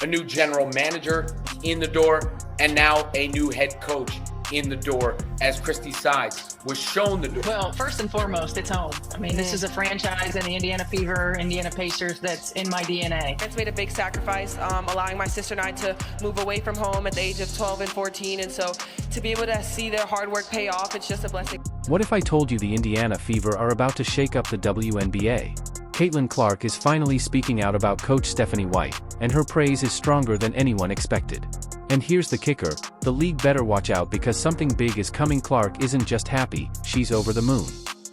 a new general manager in the door, and now a new head coach in the door as Christy Sides was shown the door. Well, first and foremost, it's home. I mean, this is a franchise in the Indiana Fever, Indiana Pacers that's in my DNA. It's made a big sacrifice, allowing my sister and I to move away from home at the age of 12 and 14. And so to be able to see their hard work pay off, it's just a blessing. What if I told you the Indiana Fever are about to shake up the WNBA? Caitlin Clark is finally speaking out about Coach Stephanie White, and her praise is stronger than anyone expected. And here's the kicker, the league better watch out because something big is coming. Clark isn't just happy, she's over the moon.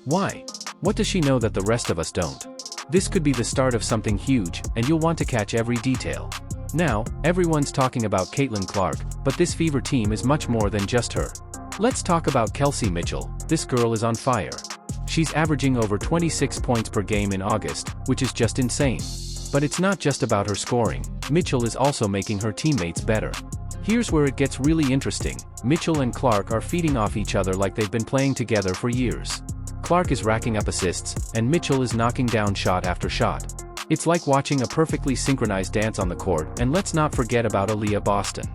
Why? What does she know that the rest of us don't? This could be the start of something huge, and you'll want to catch every detail. Now, everyone's talking about Caitlin Clark, but this Fever team is much more than just her. Let's talk about Kelsey Mitchell. This girl is on fire. She's averaging over 26 points per game in August, which is just insane. But it's not just about her scoring, Mitchell is also making her teammates better. Here's where it gets really interesting, Mitchell and Clark are feeding off each other like they've been playing together for years. Clark is racking up assists, and Mitchell is knocking down shot after shot. It's like watching a perfectly synchronized dance on the court, and let's not forget about Aaliyah Boston.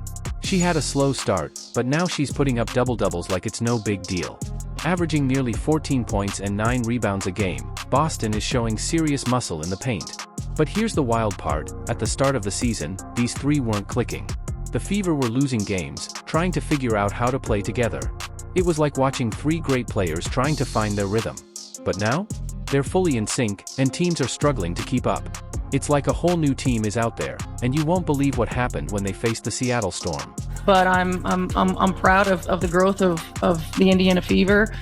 She had a slow start, but now she's putting up double-doubles like it's no big deal. Averaging nearly 14 points and 9 rebounds a game, Boston is showing serious muscle in the paint. But here's the wild part, at the start of the season, these three weren't clicking. The Fever were losing games, trying to figure out how to play together. It was like watching three great players trying to find their rhythm. But now? They're fully in sync, and teams are struggling to keep up. It's like a whole new team is out there, and you won't believe what happened when they faced the Seattle Storm. But I'm proud of the growth of the Indiana Fever.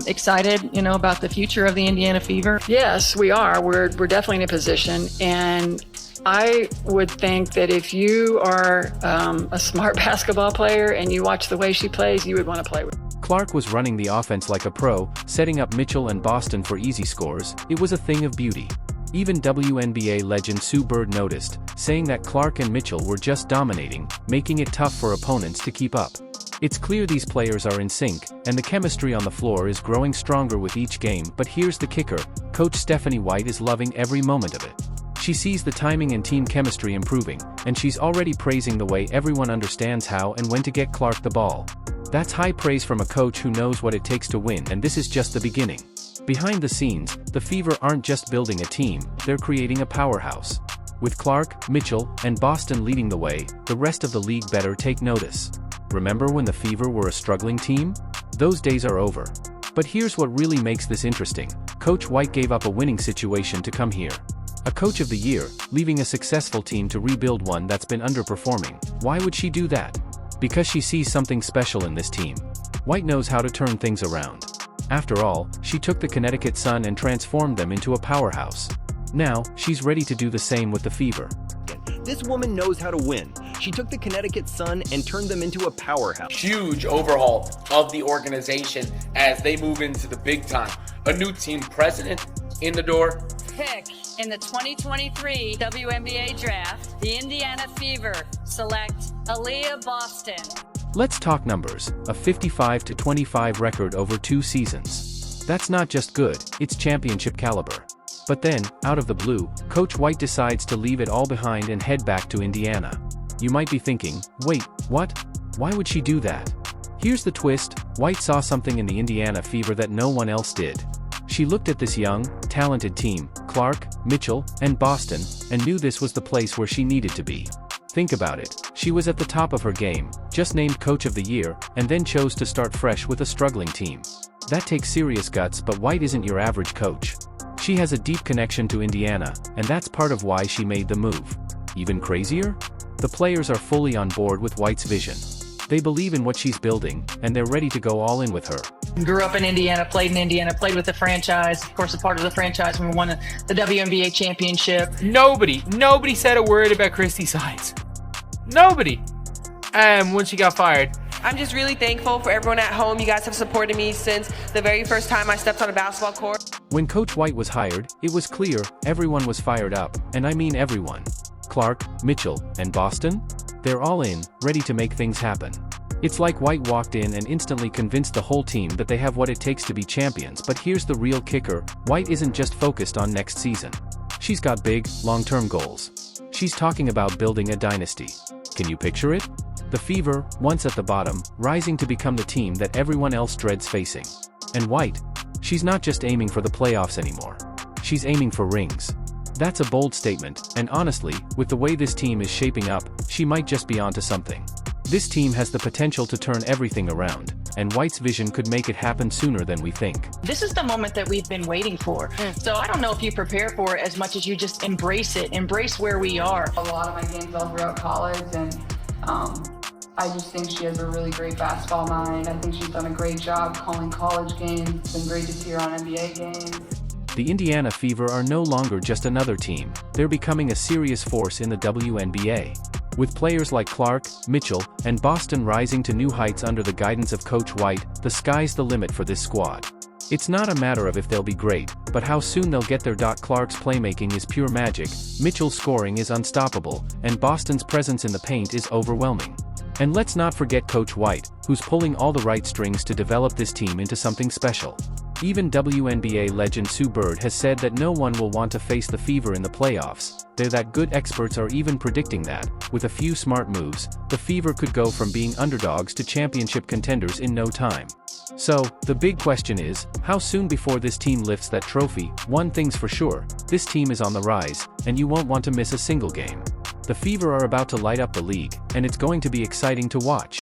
Excited, about the future of the Indiana Fever. Yes, we are. We're definitely in a position, and I would think that if you are a smart basketball player and you watch the way she plays, you would want to play with her. Clark was running the offense like a pro, setting up Mitchell and Boston for easy scores. It was a thing of beauty. Even WNBA legend Sue Bird noticed, saying that Clark and Mitchell were just dominating, making it tough for opponents to keep up. It's clear these players are in sync, and the chemistry on the floor is growing stronger with each game. But here's the kicker, Coach Stephanie White is loving every moment of it. She sees the timing and team chemistry improving, and she's already praising the way everyone understands how and when to get Clark the ball. That's high praise from a coach who knows what it takes to win, and this is just the beginning. Behind the scenes, the Fever aren't just building a team, they're creating a powerhouse. With Clark, Mitchell, and Boston leading the way, the rest of the league better take notice. Remember when the Fever were a struggling team? Those days are over. But here's what really makes this interesting. Coach White gave up a winning situation to come here. A coach of the year, leaving a successful team to rebuild one that's been underperforming. Why would she do that? Because she sees something special in this team. White knows how to turn things around. After all, she took the Connecticut Sun and transformed them into a powerhouse. Now, she's ready to do the same with the Fever. This woman knows how to win. She took the Connecticut Sun and turned them into a powerhouse. Huge overhaul of the organization as they move into the big time. A new team president in the door. Pick in the 2023 WNBA draft, the Indiana Fever select Aaliyah Boston. Let's talk numbers, a 55-25 record over 2 seasons. That's not just good, it's championship caliber. But then, out of the blue, Coach White decides to leave it all behind and head back to Indiana. You might be thinking, wait, what? Why would she do that? Here's the twist, White saw something in the Indiana Fever that no one else did. She looked at this young, talented team, Clark, Mitchell, and Boston, and knew this was the place where she needed to be. Think about it, she was at the top of her game, just named Coach of the Year, and then chose to start fresh with a struggling team. That takes serious guts, but White isn't your average coach. She has a deep connection to Indiana, and that's part of why she made the move. Even crazier? The players are fully on board with White's vision. They believe in what she's building, and they're ready to go all in with her. Grew up in Indiana, played with the franchise, of course a part of the franchise when we won the WNBA championship. Nobody said a word about Christy Sides. Nobody. When she got fired. I'm just really thankful for everyone at home. You guys have supported me since the very first time I stepped on a basketball court. When Coach White was hired, it was clear everyone was fired up, and I mean everyone. Clark, Mitchell, and Boston? They're all in, ready to make things happen. It's like White walked in and instantly convinced the whole team that they have what it takes to be champions. But here's the real kicker, White isn't just focused on next season. She's got big, long-term goals. she's talking about building a dynasty. Can you picture it? The Fever, once at the bottom, rising to become the team that everyone else dreads facing. And White, she's not just aiming for the playoffs anymore. She's aiming for rings. That's a bold statement, and honestly, with the way this team is shaping up, she might just be onto something. This team has the potential to turn everything around, and White's vision could make it happen sooner than we think. This is the moment that we've been waiting for. So I don't know if you prepare for it as much as you just embrace it, embrace where we are. A lot of my games all throughout college, and I just think she has a really great basketball mind. I think she's done a great job calling college games. It's been great to see her on NBA games. The Indiana Fever are no longer just another team, they're becoming a serious force in the WNBA. With players like Clark, Mitchell, and Boston rising to new heights under the guidance of Coach White, the sky's the limit for this squad. It's not a matter of if they'll be great, but how soon they'll get there. Clark's playmaking is pure magic, Mitchell's scoring is unstoppable, and Boston's presence in the paint is overwhelming. And let's not forget Coach White, who's pulling all the right strings to develop this team into something special. Even WNBA legend Sue Bird has said that no one will want to face the Fever in the playoffs. They're that good. Experts are even predicting that, with a few smart moves, the Fever could go from being underdogs to championship contenders in no time. So, the big question is, how soon before this team lifts that trophy? One thing's for sure, this team is on the rise, and you won't want to miss a single game. The Fever are about to light up the league, and it's going to be exciting to watch.